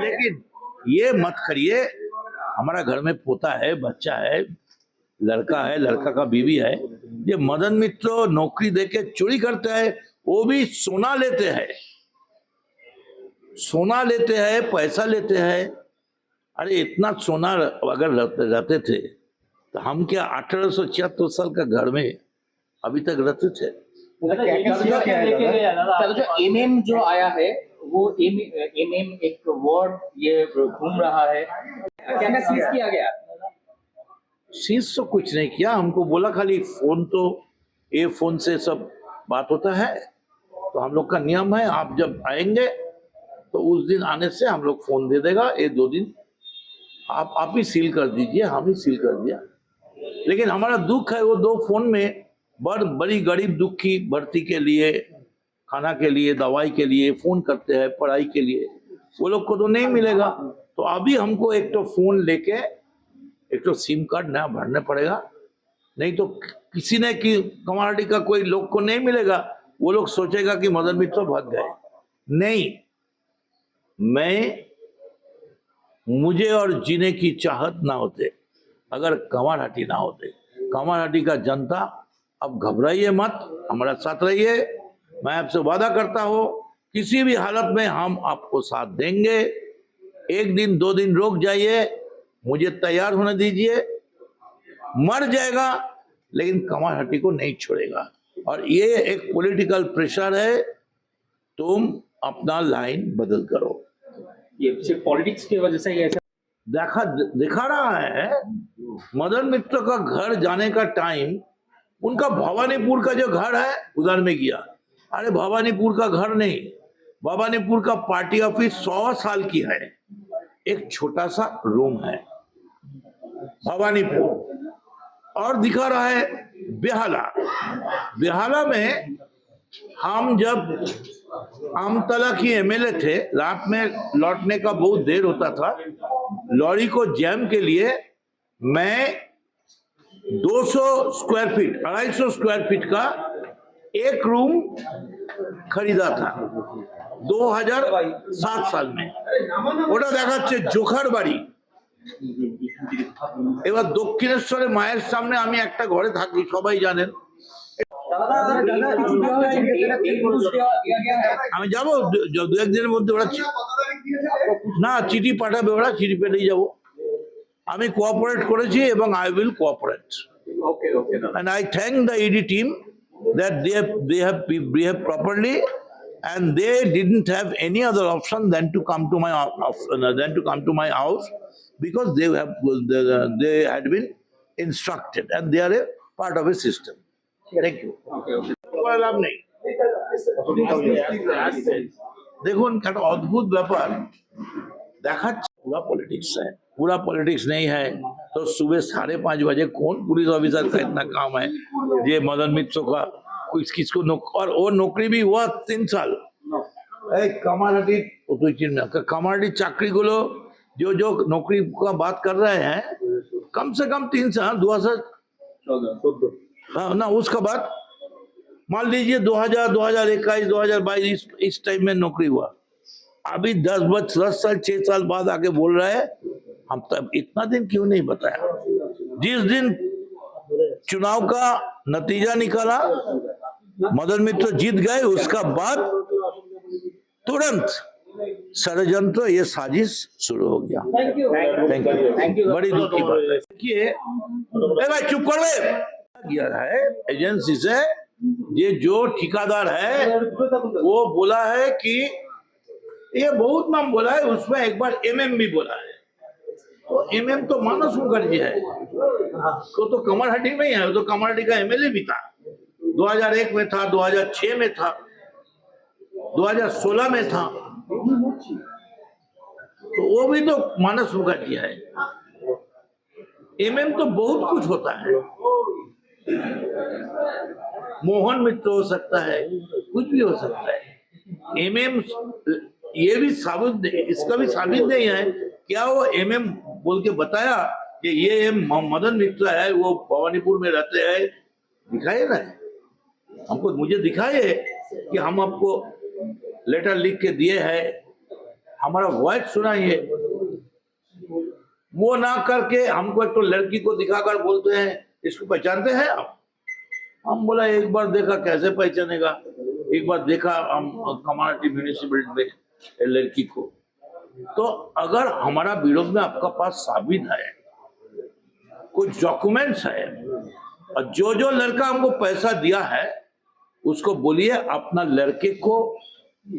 लेकिन ये मत करिए, हमारा घर में पोता है, बच्चा है, लड़का है, लड़का का बीवी है, ये मदन मित्र नौकरी देके चोरी करते हैं, वो भी सोना लेते हैं, सोना लेते हैं, पैसा लेते हैं। अरे इतना सोना अगर रहते थे तो हम क्या 1876 साल का घर में अभी तक रहते थे? जो एमएम जो आया है वो एमएम एक वर्ड ये घूम रहा है, क्या सीज किया गया? सीज तो कुछ नहीं किया, हमको बोला खाली फोन, तो ये फोन से सब बात होता है, तो हम लोग का नियम है, आप जब आएंगे तो उस दिन आने से हम लोग फोन दे देगा, ये 2 दिन आप ही सील कर दीजिए, हम ही सील कर दिया। लेकिन हमारा दुख है वो 2 फोन में बड़ी गरीब दुखी भर्ती के लिए, खाना के लिए, दवाई के लिए फोन करते हैं, पढ़ाई के लिए, वो लोग को तो नहीं मिलेगा। तो अभी हमको एक तो फोन लेके एक तो सिम कार्ड नया भरना पड़ेगा, नहीं तो किसी ने कि कम्युनिटी का कोई लोग को नहीं मिलेगा, वो लोग सोचेगा कि मदन मित्र भाग गए। नहीं, मुझे और जीने की चाहत ना होते अगर कमारहाटी ना होते। कमारहाटी का जनता अब घबराइए मत, हमारा साथ रहिए, मैं आपसे वादा करता हूँ किसी भी हालत में हम आपको साथ देंगे। 1 दिन 2 दिन रुक जाइए, मुझे तैयार होने दीजिए, मर जाएगा लेकिन कमारहाटी को नहीं छोड़ेगा। और ये एक पॉलिटिकल प्रेशर है, तुम अपना लाइन बदल करो। ये सिर्फ पॉलिटिक्स की वजह से ऐसा दिखा रहा है। मदन मित्र का घर जाने का टाइम, उनका भवानीपुर का जो घर है उधर में गया। अरे भवानीपुर का घर नहीं, भवानीपुर का पार्टी ऑफिस 100 साल की है, एक छोटा सा रूम है भवानीपुर। और दिखा रहा है बेहाला में हम जब आमतला की एमएलए थे, रात में लौटने का बहुत देर होता था, लॉरी को जैम के लिए मैं 200 स्क्वायर फीट 250 स्क्वायर फीट का एक रूम खरीदा था 2007 साल में। ওটা দেখাচ্ছে জোখার বাড়ি। এবার দক্ষিণেশ্বরে মায়ের সামনে আমি একটা ঘরে থাকি, সবাই জানেন। আমি যাবো 2-1 দিনের মধ্যে, ওরা না চিঠি পাঠাবে, ওরা চিঠি পেলেই যাবো। আমি কোঅপারেট করেছি এবং I will cooperate. And I thank the ED team that they have behaved properly and they didn't have any other option than to come to my house because they had been instructed and they are a part of a system. Thank you. লাভ নেই। দেখুন একটা অদ্ভুত ব্যাপার দেখাচ্ছে, पूरा politics है, पूरा politics नहीं है तो सुबह 5:30 बजे कौन पुलिस ऑफिसर का इतना काम है ये मदन मित्र का किसको और वो नौकरी भी हुआ 3 साल। कमारहाटी चाकरी गुलो जो नौकरी का बात कर रहे हैं, कम से कम 3 साल 2014 ना, उसका बाद मान लीजिए 2000, 2021, 2022 इस टाइम में नौकरी हुआ। अभी 10 साल 6 साल बाद आके बोल रहा है हम तब इतना दिन क्यों नहीं बताया। जिस दिन चुनाव का नतीजा निकाला, मदन मित्र जीत गए, उसका बाद तुरंत षड्यंत्र, ये साजिश शुरू हो गया। Thank you. बड़ी दुख की बात है। देखिए भाई चुप कर ले, गया है एजेंसी से, ये जो ठेकेदार है वो बोला है कि ये बहुत नाम बोला है, उसमें एक बार एमएम भी बोला है। तो एमएम तो मानस मुखर्जी है, तो कमरहट्टी में ही है, तो कमरहट्टी का एमएलए भी था, 2001 में था, 2006 में था, 2016 में था, तो वो भी तो मानस मुखर्जी है। एमएम तो बहुत कुछ होता है, मोहन मित्र हो सकता है, कुछ भी हो सकता है। एमएम ये भी साबित, इसका भी साबित नहीं है क्या वो एमएम बोल के बताया कि ये मदन मित्र है, वो भवानीपुर में रहते हैं, दिखाए ना हमको, मुझे दिखाए कि हम आपको लेटर लिख के दिए हैं, हमारा वॉइस सुनाइए। वो ना करके हमको एक तो लड़की को दिखाकर बोलते हैं इसको पहचानते हैं आप। हम बोला एक बार देखा कैसे पहचानेगा, एक बार देखा हम कम्युनिटी म्यूनिसिपलिटी में लड़की को। तो अगर हमारा विरोध में आपका पास साबित है, कुछ डॉक्यूमेंट्स है, और जो जो लड़का हमको पैसा दिया है उसको बोलिए अपना लड़के को,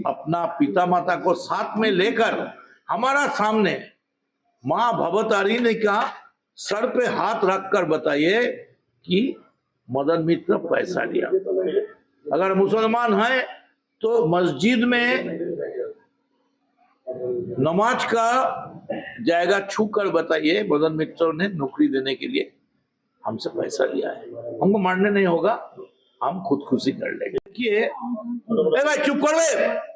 अपना पिता माता को साथ में लेकर हमारा सामने माँ भवतारी ने कहा सर पे हाथ रखकर बताइए कि मदन मित्र पैसा लिया। अगर मुसलमान है तो मस्जिद में नमाज का जाएगा छू कर बताइए मदन मित्र ने नौकरी देने के लिए हमसे पैसा लिया है। हमको मानने नहीं होगा, हम खुदकुशी कर लेंगे। देखिए भाई चुप कर।